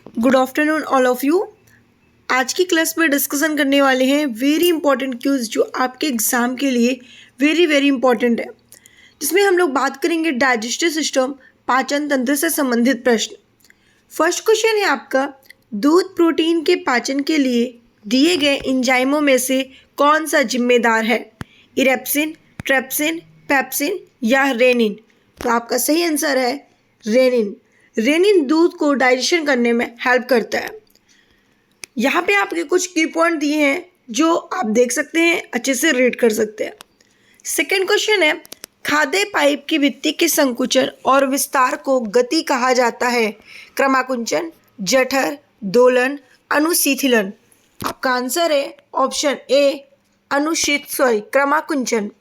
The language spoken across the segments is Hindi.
Good afternoon all of you. आज की क्लास में डिस्कशन करने वाले हैं वेरी इंपॉर्टेंट क्यूज जो आपके एग्जाम के लिए वेरी इंपॉर्टेंट है, जिसमें हम लोग बात करेंगे डाइजेस्टिव सिस्टम, पाचन तंत्र से संबंधित प्रश्न। फर्स्ट क्वेश्चन है आपका, दूध प्रोटीन के पाचन के लिए दिए गए एंजाइमों में से कौन सा जिम्मेदार है? इरेप्सिन, ट्रेप्सिन, पेप्सिन या रेनिन? तो आपका सही आंसर है रेनिन। रेनिन दूध को डाइजेशन करने में हेल्प करता है। यहाँ पे आपके कुछ की पॉइंट दिए हैं जो आप देख सकते हैं, अच्छे से रीड कर सकते हैं। सेकेंड क्वेश्चन है, खाद्य पाइप की भित्ति के संकुचन और विस्तार को गति कहा जाता है? क्रमाकुंचन, जठर, दोलन, अनुशीतलन? आपका आंसर है ऑप्शन ए क्रमाकुंचन।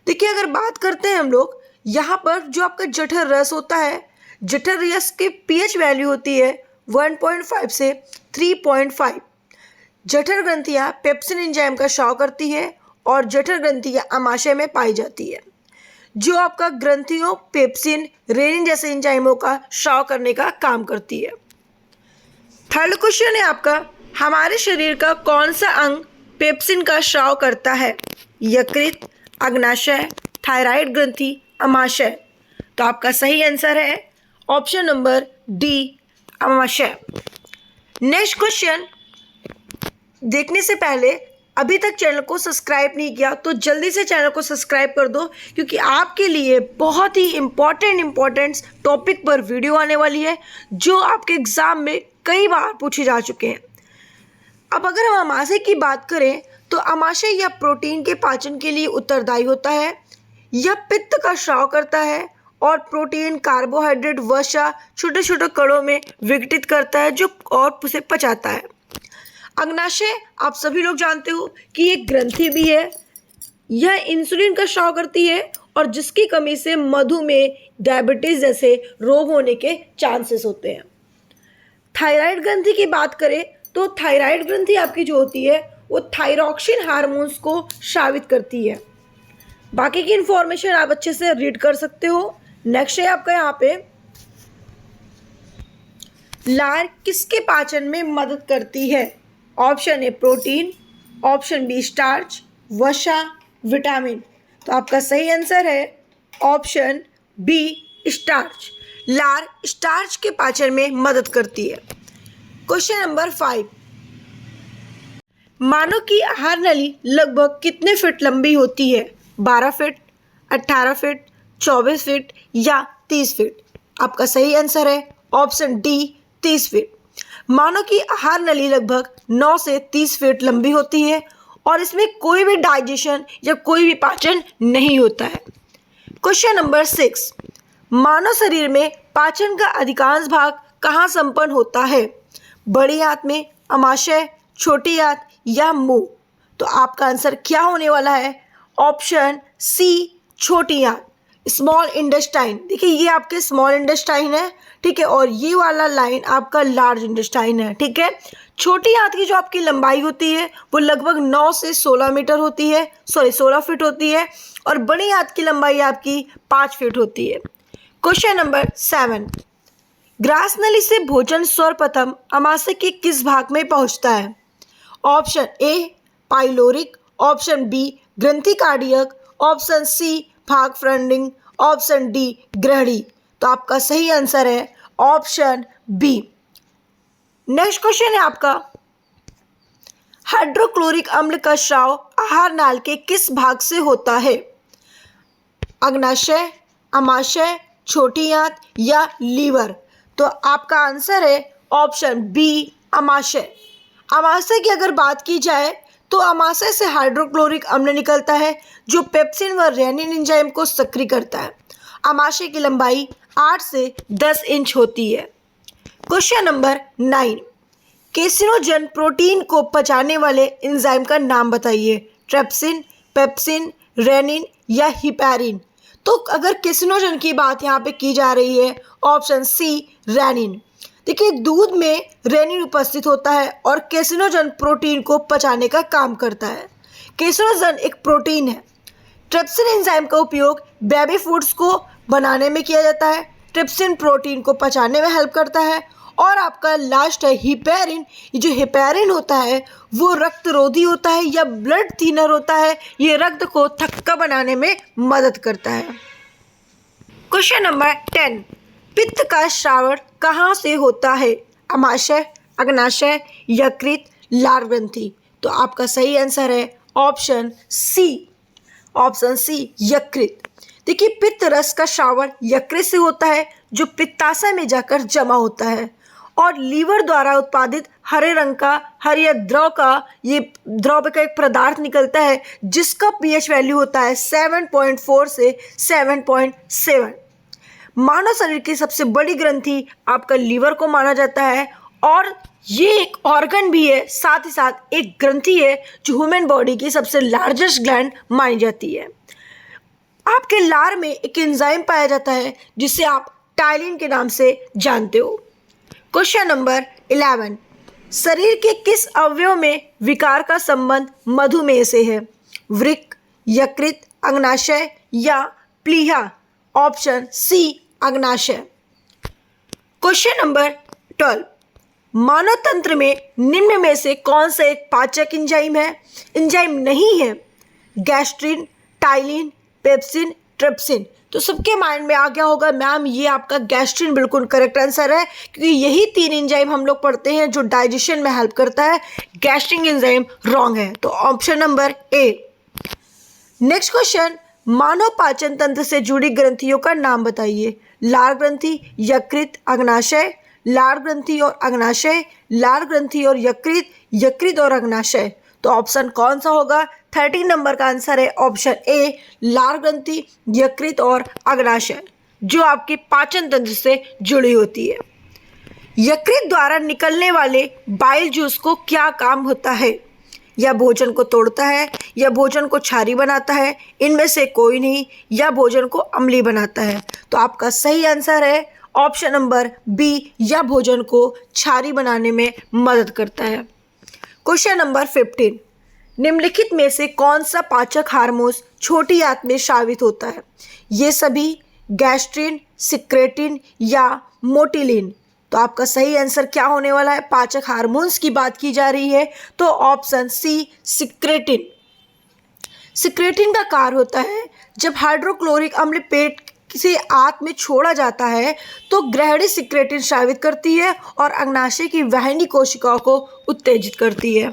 देखिए, अगर बात करते हैं हम लोग, यहाँ पर जो आपका जठर रस होता है, जठर रस के पीएच वैल्यू होती है 1.5 से 3.5। जठर ग्रंथियाँ पेप्सिन एंजाइम का स्राव करती है और जठर ग्रंथियाँ आमाशय में पाई जाती है, जो आपका ग्रंथियों पेप्सिन, रेनिन जैसे एंजाइमों का स्राव करने का काम करती है। थर्ड क्वेश्चन है आपका, हमारे शरीर का कौन सा अंग पेप्सिन का स्राव करता है? यकृत, अग्नाशय, थायराइड ग्रंथि, अमाशय? तो आपका सही आंसर है ऑप्शन नंबर डी, अमाशय। नेक्स्ट क्वेश्चन देखने से पहले अभी तक चैनल को सब्सक्राइब नहीं किया तो जल्दी से चैनल को सब्सक्राइब कर दो, क्योंकि आपके लिए बहुत ही इम्पोर्टेंट टॉपिक पर वीडियो आने वाली है जो आपके एग्जाम में कई बार पूछे जा चुके हैं। अब अगर हम अमाशय की बात करें तो अमाशय या प्रोटीन के पाचन के लिए उत्तरदायी होता है। यह पित्त का स्राव करता है और प्रोटीन, कार्बोहाइड्रेट, वसा छोटे छोटे कणों में विघटित करता है जो और उसे पचाता है। अग्नाशय आप सभी लोग जानते हो कि एक ग्रंथि भी है। यह इंसुलिन का स्राव करती है और जिसकी कमी से मधुमेह, डायबिटीज जैसे रोग होने के चांसेस होते हैं। थायराइड ग्रंथि की बात करें तो थायराइड ग्रंथि आपकी जो होती है वो थायरॉक्सिन हार्मोन्स को स्रावित करती है। बाकी की इंफॉर्मेशन आप अच्छे से रीड कर सकते हो। नेक्स्ट है आपका यहाँ पे, लार किसके पाचन में मदद करती है? Option A protein, option B starch, वसा, विटामिन? तो आपका सही आंसर है ऑप्शन बी स्टार्च। लार स्टार्च के पाचन में मदद करती है। क्वेश्चन नंबर 5, मानव की आहार नली लगभग कितने फीट लंबी होती है? 12 फीट, 18 फीट, 24 फीट या 30 फीट? आपका सही आंसर है ऑप्शन डी, 30 फीट। मानव की आहार नली लगभग 9 से 30 फीट लंबी होती है और इसमें कोई भी डाइजेशन या कोई भी पाचन नहीं होता है। क्वेश्चन नंबर 6, मानव शरीर में पाचन का अधिकांश भाग कहाँ संपन्न होता है? बड़ी आंत में, अमाशय, छोटी आंत या मुंह? तो आपका आंसर क्या होने वाला है? ऑप्शन सी, छोटी आंत, स्मॉल इंटेस्टाइन। देखिए, ये आपके स्मॉल इंटेस्टाइन है, ठीक है, और ये वाला लाइन आपका लार्ज इंटेस्टाइन है, ठीक है। छोटी आंत की जो आपकी लंबाई होती है वो लगभग 9 से 16 मीटर होती है, 16 फीट होती है, और बड़ी आंत की लंबाई आपकी 5 फीट होती है। क्वेश्चन नंबर 7, ग्रास नली से भोजन सर्वप्रथम अमाशय के किस भाग में पहुंचता है? Option A pyloric, option B ग्रंथि कार्डियक, ऑप्शन सी भाग फ्रंडिंग, ऑप्शन डी ग्रहणी? तो आपका सही आंसर है ऑप्शन बी। नेक्स्ट क्वेश्चन है आपका, हाइड्रोक्लोरिक अम्ल का स्राव आहार नाल के किस भाग से होता है? अग्नाशय, अमाशय, छोटी आंत या लीवर? तो आपका आंसर है ऑप्शन बी, अमाशय। अमाशय की अगर बात की जाए तो अमाशय से हाइड्रोक्लोरिक अम्ल निकलता है जो पेप्सिन व रेनिन एंजाइम को सक्रिय करता है। अमाशय की लंबाई 8 से 10 इंच होती है। क्वेश्चन नंबर 9, केसिनोजन प्रोटीन को पचाने वाले एंजाइम का नाम बताइए? ट्रेप्सिन, पेप्सिन, रेनिन या हिपैरिन? तो अगर केसिनोजन की बात यहाँ पे की जा रही है, ऑप्शन सी रेनिन। देखिए, दूध में रेनिन उपस्थित होता है और केसिनोजन प्रोटीन को पचाने का काम करता है। केसिनोजन एक प्रोटीन है। ट्रिप्सिन एंजाइम का उपयोग बेबी फूड्स को बनाने में किया जाता है। ट्रिप्सिन प्रोटीन को पचाने में हेल्प करता है और आपका लास्ट है हिपेरिन। ये जो हिपेरिन होता है वो रक्तरोधी होता है या ब्लड थिनर होता है। ये रक्त को थक्का बनाने में मदद करता है। क्वेश्चन नंबर 10, पित्त का श्रावण कहाँ से होता है? अमाशय, अग्नाशय, यकृत, लार ग्रंथि। तो आपका सही आंसर है ऑप्शन सी यकृत। देखिए, पित्त रस का श्रावण यकृत से होता है जो पित्ताशय में जाकर जमा होता है और लीवर द्वारा उत्पादित हरे रंग का हरियर द्रव का एक पदार्थ निकलता है जिसका पीएच वैल्यू होता है 7.4 से 7.7। मानव शरीर की सबसे बड़ी ग्रंथि आपका लीवर को माना जाता है और ये एक ऑर्गन भी है, साथ ही साथ एक ग्रंथि है जो ह्यूमन बॉडी की सबसे लार्जेस्ट ग्लैंड मानी जाती है। आपके लार में एक एंजाइम पाया जाता है जिसे आप टाइलिन के नाम से जानते हो। क्वेश्चन नंबर 11, शरीर के किस अवयव में विकार का संबंध मधुमेह से है? वृक्क, यकृत, अग्नाशय या प्लीहा? ऑप्शन सी अग्नाशय। क्वेश्चन नंबर 12, मानव तंत्र में निम्न में से कौन सा एक पाचक एंजाइम है? एंजाइम नहीं है। Gastrin, ptyalin, pepsin, trypsin. तो सबके माइंड में आ गया होगा मैम ये आपका गैस्ट्रिन बिल्कुल करेक्ट आंसर है, क्योंकि यही 3 एंजाइम हम लोग पढ़ते हैं जो डाइजेशन में हेल्प करता है। गैस्ट्रिक एंजाइम रॉन्ग है, तो option number A. Next question, मानव पाचन तंत्र से जुड़ी ग्रंथियों का नाम बताइए। लार ग्रंथि, यकृत, अग्नाशय, लार ग्रंथि और अग्नाशय, लार ग्रंथि और यकृत, यकृत और अग्नाशय। तो ऑप्शन कौन सा होगा? 13 नंबर का आंसर है ऑप्शन ए, लार ग्रंथि, यकृत और अग्नाशय, जो आपके पाचन तंत्र से जुड़ी होती है। यकृत द्वारा निकलने वाले बाइल जूस को क्या काम होता है? या भोजन को तोड़ता है, या भोजन को क्षारी बनाता है, इनमें से कोई नहीं, या भोजन को अम्लीय बनाता है। तो आपका सही आंसर है ऑप्शन नंबर बी, या भोजन को क्षारी बनाने में मदद करता है। क्वेश्चन नंबर 15, निम्नलिखित में से कौन सा पाचक हार्मोन छोटी आंत में स्रावित होता है? ये सभी, गैस्ट्रिन, सिक्रेटिन या मोटिलिन। तो आपका सही आंसर क्या होने वाला है? पाचक हार्मोन्स की बात की जा रही है, तो ऑप्शन सी सिक्रेटिन। सिक्रेटिन का कार्य होता है जब हाइड्रोक्लोरिक अम्ल पेट से आंत में छोड़ा जाता है तो ग्रहणी सिक्रेटिन स्रावित करती है और अग्नाशय की वाहिनी कोशिकाओं को उत्तेजित करती है।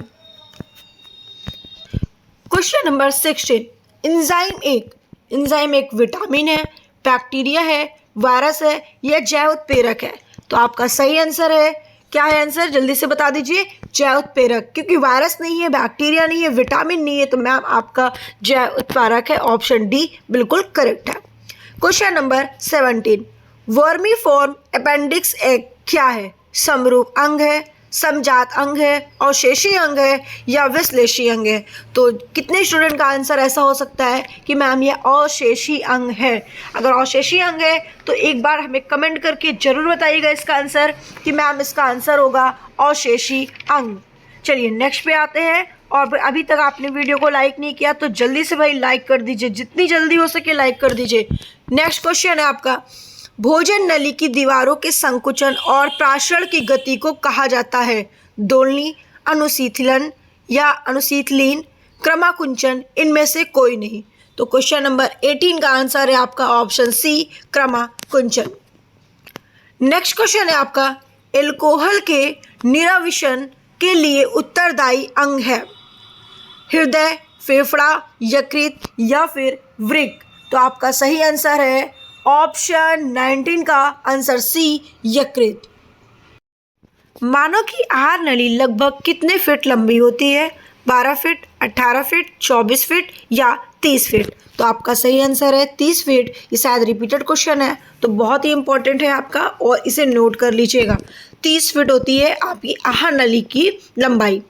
क्वेश्चन नंबर 16, एंजाइम एक विटामिन है, बैक्टीरिया है, वायरस है या जैव उत्प्रेरक है? तो आपका सही आंसर है, क्या है आंसर? जल्दी से बता दीजिए। जैव उत्प्रेरक, क्योंकि वायरस नहीं है, बैक्टीरिया नहीं है, विटामिन नहीं है, तो मैम आपका जैव उत्प्रेरक है। ऑप्शन डी बिल्कुल करेक्ट है। क्वेश्चन नंबर 17, वर्मीफॉर्म अपेंडिक्स एक क्या है? समरूप अंग है, समजात अंग है, अवशेषी अंग है या विश्लेषी अंग है? तो कितने स्टूडेंट का आंसर ऐसा हो सकता है कि मैम ये अवशेषी अंग है? अगर अवशेषी अंग है तो एक बार हमें कमेंट करके ज़रूर बताइएगा इसका आंसर कि मैम इसका आंसर होगा अवशेषी अंग। चलिए नेक्स्ट पे आते हैं, और अभी तक आपने वीडियो को लाइक नहीं किया तो जल्दी से भाई लाइक कर दीजिए, जितनी जल्दी हो सके लाइक कर दीजिए। नेक्स्ट क्वेश्चन है आपका, भोजन नली की दीवारों के संकुचन और प्राशरण की गति को कहा जाता है? दोलनी, अनुशीतलन या अनुशीतलीन, क्रमाकुंचन, इनमें से कोई नहीं। तो क्वेश्चन नंबर 18 का आंसर है आपका ऑप्शन सी क्रमाकुंचन। नेक्स्ट क्वेश्चन है आपका, एल्कोहल के निराविशन के लिए उत्तरदायी अंग है? हृदय, फेफड़ा, यकृत या फिर वृक्क? तो आपका सही आंसर है ऑप्शन 19 का आंसर सी यकृत। मानव की आहार नली लगभग कितने फीट लंबी होती है? 12 फीट, 18 फीट, 24 फीट या 30 फीट? तो आपका सही आंसर है 30 फीट। ये शायद रिपीटेड क्वेश्चन है तो बहुत ही इंपॉर्टेंट है आपका, और इसे नोट कर लीजिएगा। 30 फीट होती है आपकी आहार नली की लंबाई।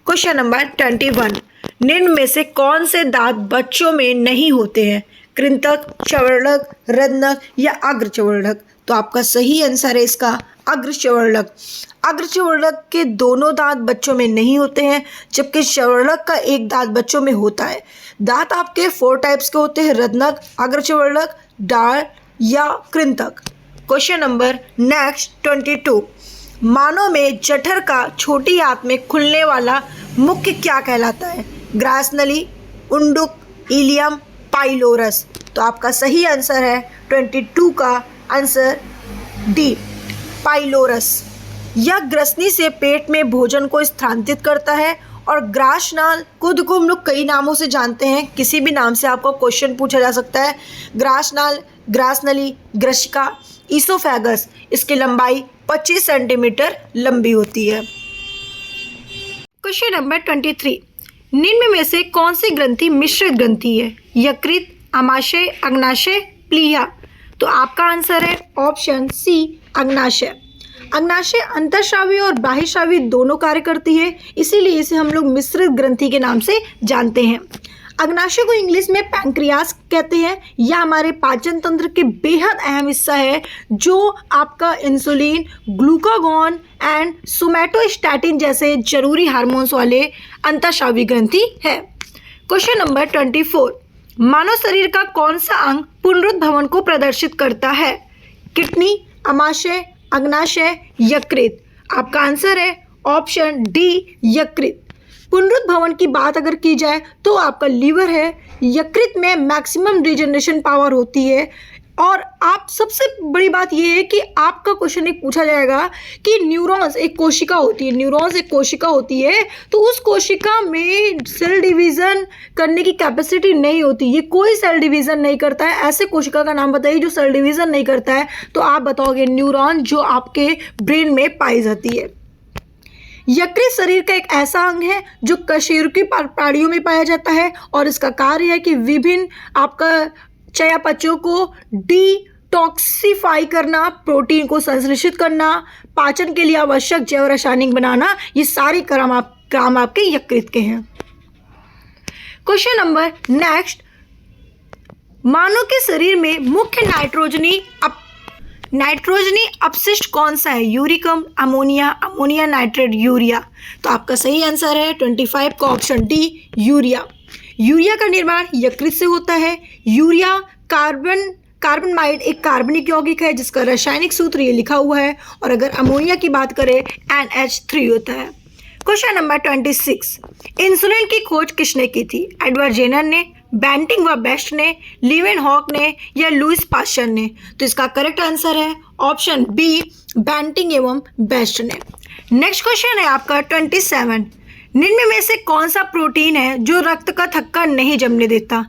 क्वेश्चन नंबर 21, निम्न में से कौन से दांत बच्चों में नहीं होते हैं? कृंतक, चवर्णक, रत्नक या अग्रचवर्णक? तो आपका सही आंसर है इसका अग्रचवर्णक। अग्रचवर्णक के दोनों दांत बच्चों में नहीं होते हैं, जबकि चवर्णक का एक दांत बच्चों में होता है। दांत आपके 4 टाइप्स के होते हैं, रत्नक, अग्रचवर्णक, डाल या कृंतक। क्वेश्चन नंबर नेक्स्ट 22, मानव में जठर का छोटी आंत में खुलने वाला मुख्य क्या कहलाता है? ग्रास नली, उंडुक, इलियम, पाइलोरस। तो आपका सही आंसर है 22 का आंसर डी, पाइलोरस। यह ग्रसनी से पेट में भोजन को स्थानांतरित करता है। और ग्रासनाल खुद को हम लोग कई नामों से जानते हैं, किसी भी नाम से आपको क्वेश्चन पूछा जा सकता है। ग्रासनाल, ग्रासनली, ग्रशिका, ईसोफेगस। इसकी लंबाई 25 सेंटीमीटर लंबी होती है। क्वेश्चन नंबर 23, निम्न में से कौन सी ग्रंथि मिश्रित ग्रंथि है? यकृत, अमाशय, अग्नाशय, प्लीहा। तो आपका आंसर है ऑप्शन सी, अग्नाशय। अग्नाशय अंतःस्रावी और बाह्यस्रावी दोनों कार्य करती है, इसीलिए इसे हम लोग मिश्रित ग्रंथि के नाम से जानते हैं। अग्नाशय को इंग्लिश में पैंक्रियास कहते हैं। यह हमारे पाचन तंत्र के बेहद अहम हिस्सा है, जो आपका इंसुलिन, ग्लूकागॉन एंड सोमैटोस्टैटिन जैसे जरूरी हार्मोन्स वाले अंतःस्रावी ग्रंथि है। क्वेश्चन नंबर 24, मानव शरीर का कौन सा अंग पुनरुत्भवन को प्रदर्शित करता है? किडनी, अमाशय, अग्नाशय, यकृत। आपका आंसर है ऑप्शन डी, यकृत। पुनरुत्भवन की बात अगर की जाए तो आपका लीवर है। यकृत में मैक्सिमम रीजनरेशन पावर होती है। और आप सबसे बड़ी बात यह है कि आपका क्वेश्चन एक पूछा जाएगा कि न्यूरॉन्स एक कोशिका होती है, न्यूरॉन्स एक कोशिका होती है, तो उस कोशिका में सेल डिवीज़न करने की कैपेसिटी नहीं होती। ये कोई सेल डिवीज़न नहीं करता है। ऐसे कोशिका का नाम बताइए जो सेल डिवीज़न नहीं करता है। तो आप बताओगे न्यूरॉन, जो आपके ब्रेन में पाई जाती है। यकृत शरीर का एक ऐसा अंग है जो कशेरुकी प्राणियों में पाया जाता है और इसका कार्य है कि विभिन्न आपका चयापचयों को डिटॉक्सिफाई करना, प्रोटीन को संश्लेषित करना, पाचन के लिए आवश्यक जैव रासायनिक बनाना, ये सारे काम आपके यकृत के हैं। क्वेश्चन नंबर नेक्स्ट, मानव के शरीर में मुख्य नाइट्रोजनी अपशिष्ट कौन सा है? यूरिकम, अमोनिया, अमोनिया नाइट्रेट, यूरिया। तो आपका सही आंसर है 25 का ऑप्शन डी, यूरिया। यूरिया का निर्माण यकृत से होता है। यूरिया कार्बनमाइड एक कार्बनिक यौगिक है जिसका रासायनिक सूत्र ये लिखा हुआ है। और अगर अमोनिया की बात करें NH3 होता है। क्वेश्चन नंबर 26, इंसुलिन की खोज किसने की थी? एडवर्ड जेनर ने, बेंटिंग व बेस्ट ने, लीवेनहॉक ने या लुईस पास्चर ने? तो इसका करेक्ट आंसर है ऑप्शन बी, बेंटिंग एवं बेस्ट ने। नेक्स्ट क्वेश्चन है आपका 27, निम्न में से कौन सा प्रोटीन है जो रक्त का थक्का नहीं जमने देता?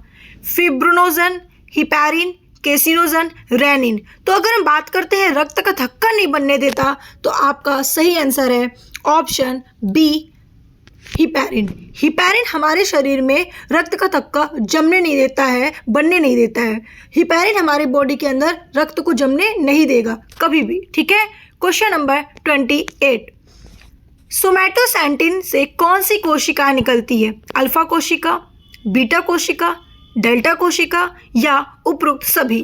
Fibrinogen, heparin, caseinogen, rennin. तो अगर हम बात करते हैं रक्त का थक्का नहीं बनने देता, तो आपका सही आंसर है ऑप्शन बी, हिपैरिन। हिपैरिन हमारे शरीर में रक्त का थक्का जमने नहीं देता है, बनने नहीं देता है। हिपैरिन हमारे बॉडी के अंदर रक्त को जमने नहीं देगा कभी भी, ठीक है। क्वेश्चन नंबर 28, सोमैटोसेंटिन से कौन सी कोशिका निकलती है? अल्फा कोशिका, बीटा कोशिका, डेल्टा कोशिका या उपरोक्त सभी?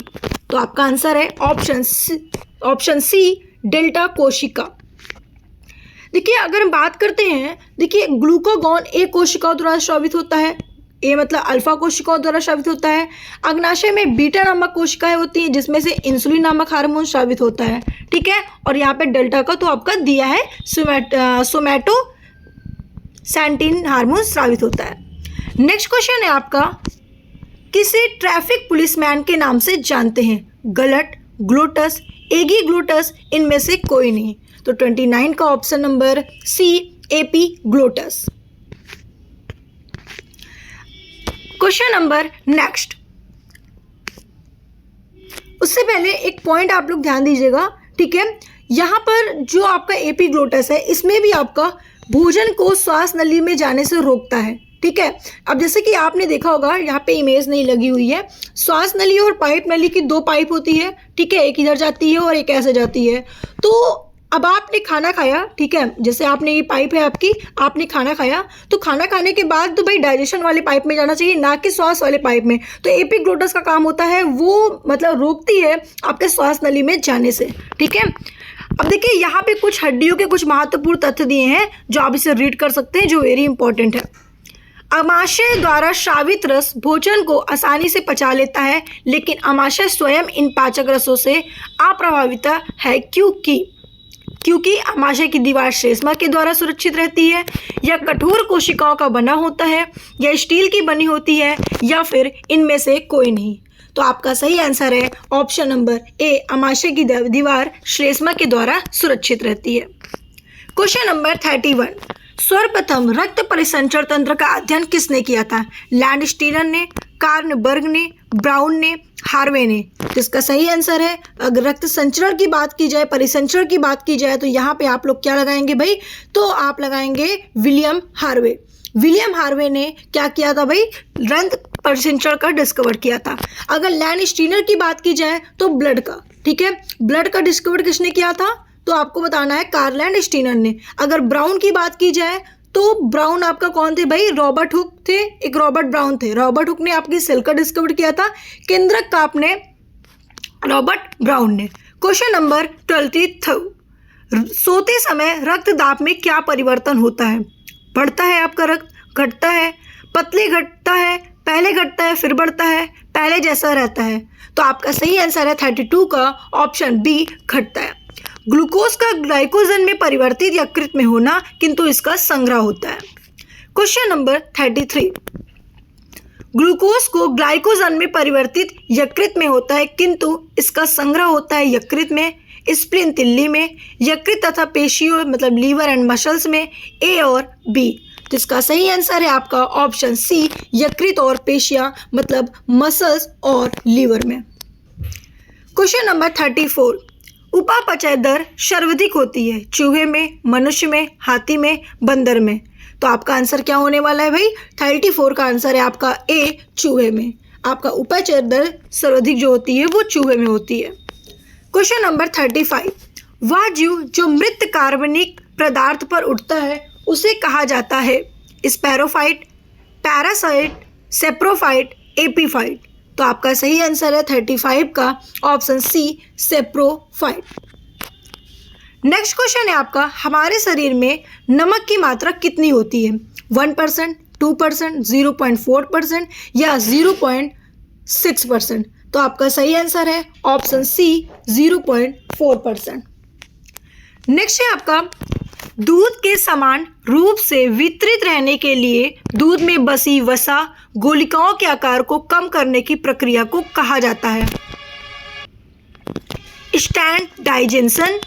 तो आपका आंसर है ऑप्शन सी, डेल्टा कोशिका। देखिए अगर हम बात करते हैं, देखिए ग्लूकागॉन एक कोशिकाओं द्वारा स्रावित होता है, ए मतलब अल्फा कोशिकाओं द्वारा स्रावित होता है। अग्नाशय में बीटा नामक कोशिकाएं होती हैं जिसमें से इंसुलिन नामक हार्मोन स्रावित होता है, ठीक है। और यहाँ पे डेल्टा का तो आपका दिया है, सोमैटोसेंटिन हार्मोन स्रावित होता है। नेक्स्ट क्वेश्चन है आपका, किसे ट्रैफिक पुलिसमैन के नाम से जानते हैं? गलट, ग्लोटस, एगी ग्लोटस, इनमें से कोई नहीं। तो 29 का option number C, epiglottis. Question number next, उससे पहले एक पॉइंट आप लोग ध्यान दीजिएगा, ठीक है। यहाँ पर जो आपका एपी ग्लोटस है, इसमें भी आपका भोजन को श्वास नली में जाने से रोकता है, ठीक है। अब जैसे कि आपने देखा होगा, यहाँ पे इमेज नहीं लगी हुई है, श्वास नली और पाइप नली की दो पाइप होती है, ठीक है। एक इधर जाती है और एक ऐसे जाती है। तो अब आपने खाना खाया, ठीक है, जैसे आपने ये पाइप है आपकी, आपने खाना खाया, तो खाना खाने के बाद तो भाई डाइजेशन वाले पाइप में जाना चाहिए, ना कि श्वास वाले पाइप में। तो एपिग्लोटस का काम होता है, वो मतलब रोकती है आपके श्वास नली में जाने से, ठीक है। अब देखिए यहाँ पे कुछ हड्डियों के कुछ महत्वपूर्ण तथ्य दिए हैं जो आप इसे रीड कर सकते हैं, जो वेरी इंपॉर्टेंट है। अमाशय द्वारा श्रावित रस भोजन को आसानी से पचा लेता है, लेकिन अमाशय स्वयं इन पाचक रसों से अप्रभावित है, क्योंकि क्योंकि आमाशय की दीवार श्लेष्मा के द्वारा सुरक्षित रहती है, या कठोर कोशिकाओं का बना होता है, या स्टील की बनी होती है, या फिर इनमें से कोई नहीं। तो आपका सही आंसर है ऑप्शन नंबर ए, आमाशय की दीवार श्लेष्मा के द्वारा सुरक्षित रहती है। क्वेश्चन नंबर 31, सर्वप्रथम रक्त परिसंचरण तंत्र का अध्ययन किसने किया था? लैंडस्टीनर ने, कार्नबर्ग ने, ब्राउन ने, हार्वे ने। जिसका सही आंसर है, अगर रक्त संचरण की बात की जाए, परिसंचरण की बात की जाए, तो यहाँ पे आप लोग क्या लगाएंगे भाई? तो आप लगाएंगे विलियम हार्वे। विलियम हार्वे ने क्या किया था भाई? रक्त परिसंचरण का डिस्कवर किया था। अगर लैंडस्टीनर की बात की जाए तो ब्लड का, ठीक है, ब्लड का डिस्कवर किसने किया था? तो आपको बताना है कार्ल लैंडस्टीनर ने। अगर ब्राउन की बात की जाए तो ब्राउन आपका कौन थे भाई? रॉबर्ट हुक थे, एक रॉबर्ट ब्राउन थे। रॉबर्ट हुक ने आपकी सेल का डिस्कवर किया था, केंद्रक का आपने रॉबर्ट ब्राउन ने। क्वेश्चन नंबर 23, सोते समय रक्त दाब में क्या परिवर्तन होता है? बढ़ता है आपका रक्त, घटता है, पतले घटता है, पहले घटता है फिर बढ़ता है, पहले जैसा रहता है? तो आपका सही आंसर है 32 का ऑप्शन बी, घटता है। ग्लूकोज का ग्लाइकोजन में परिवर्तित यकृत में होना, किंतु इसका संग्रह होता है। क्वेश्चन नंबर 33, ग्लूकोज को ग्लाइकोजन में परिवर्तित यकृत में होता है, किंतु इसका संग्रह होता है यकृत में, स्प्लीन तिल्ली में, यकृत तथा पेशियों मतलब लीवर एंड मसल्स में, ए और बी। तो इसका सही आंसर है आपका ऑप्शन सी, यकृत और पेशियां मतलब मसल्स और लीवर में। क्वेश्चन नंबर 34, उपापचय दर सर्वाधिक होती है चूहे में, मनुष्य में, हाथी में, बंदर में? तो आपका आंसर क्या होने वाला है भाई? 34 का आंसर है आपका ए, चूहे में। आपका उपापचय दर सर्वाधिक जो होती है वो चूहे में होती है। क्वेश्चन नंबर 35, वह जीव जो मृत कार्बनिक पदार्थ पर उठता है उसे कहा जाता है? Sporophyte, parasite, saprophyte, epiphyte? तो आपका सही आंसर है 35 का option C, saprophyte. Next question है आपका, हमारे शरीर में नमक की मात्रा कितनी होती है? 1%, 2%, 0.4% या 0.6%? तो आपका सही आंसर है ऑप्शन सी, 0.4%। नेक्स्ट है आपका, दूध के समान रूप से वितरित रहने के लिए दूध में बसी वसा गोलिकाओं के आकार को कम करने की प्रक्रिया को कहा जाता है? स्टैंडाइजेशन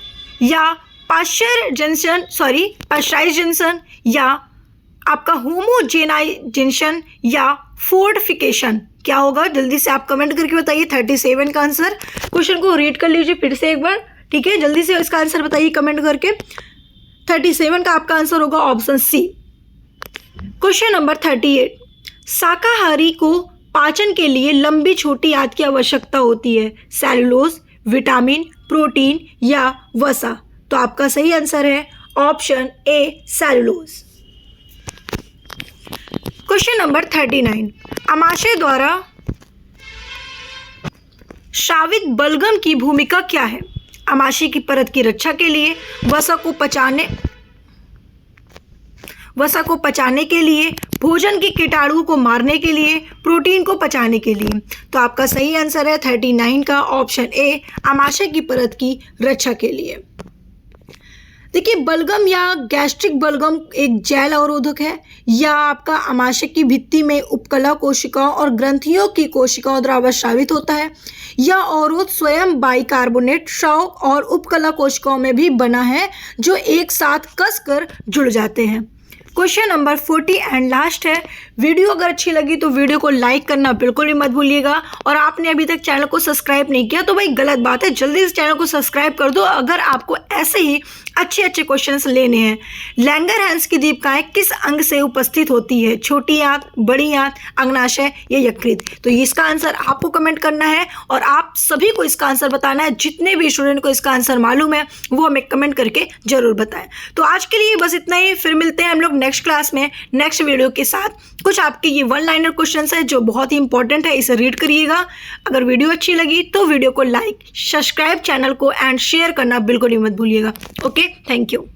या पाश्चराइजेशन या आपका होमोजेनाइजेशन या फोर्टिफिकेशन? क्या होगा? जल्दी से आप कमेंट करके बताइए 37 का आंसर। क्वेश्चन को रीड कर लीजिए फिर से एक बार, ठीक है, जल्दी से इसका आंसर बताइए कमेंट करके। 37 का आपका आंसर होगा ऑप्शन सी। क्वेश्चन नंबर 38, शाकाहारी को पाचन के लिए लंबी छोटी आंत की आवश्यकता होती है? सेलुलोज, विटामिन, प्रोटीन या वसा? तो आपका सही आंसर है ऑप्शन ए, सेलुलोज। क्वेश्चन नंबर 39, आमाशय द्वारा स्रावित बलगम की भूमिका क्या है? आमाशय की परत की रक्षा के लिए, वसा को पचाने के लिए, भोजन के कीटाणुओं को मारने के लिए, प्रोटीन को पचाने के लिए? तो आपका सही आंसर है 39 का ऑप्शन ए, आमाशय की परत की रक्षा के लिए। देखिए, बलगम या गैस्ट्रिक बलगम एक जैल अवरोधक है, या आपका आमाशय की भित्ति में उपकला कोशिकाओं और ग्रंथियों की कोशिकाओं द्वारा स्रावित होता है, या अवरोध स्वयं बाइकार्बोनेट स्राव और उपकला कोशिकाओं में भी बना है जो एक साथ कसकर जुड़ जाते हैं। क्वेश्चन नंबर 40 एंड लास्ट है। वीडियो अगर अच्छी लगी तो वीडियो को लाइक करना बिल्कुल भी मत भूलिएगा, और आपने अभी तक चैनल को सब्सक्राइब नहीं किया तो भाई गलत बात है, जल्दी से चैनल को सब्सक्राइब कर दो अगर आपको ऐसे ही अच्छे क्वेश्चंस लेने हैं। लैंगरहैंस की दीपिकाएं किस अंग से उपस्थित होती है? छोटी आंत, बड़ी आंत, अग्नाशय या यकृत? तो इसका आंसर आपको कमेंट करना है, और आप सभी को इसका आंसर बताना है। जितने भी स्टूडेंट को इसका आंसर मालूम है वो हमें कमेंट करके जरूर बताएं। तो आज के लिए बस इतना ही, फिर मिलते हैं हम लोग नेक्स्ट क्लास में नेक्स्ट वीडियो के साथ। कुछ आपके ये 1 लाइनर क्वेश्चंस है जो बहुत ही इंपॉर्टेंट है, इसे रीड करिएगा। अगर वीडियो अच्छी लगी तो वीडियो को लाइक, सब्सक्राइब चैनल को एंड शेयर करना बिल्कुल ही मत भूलिएगा। Okay, thank you.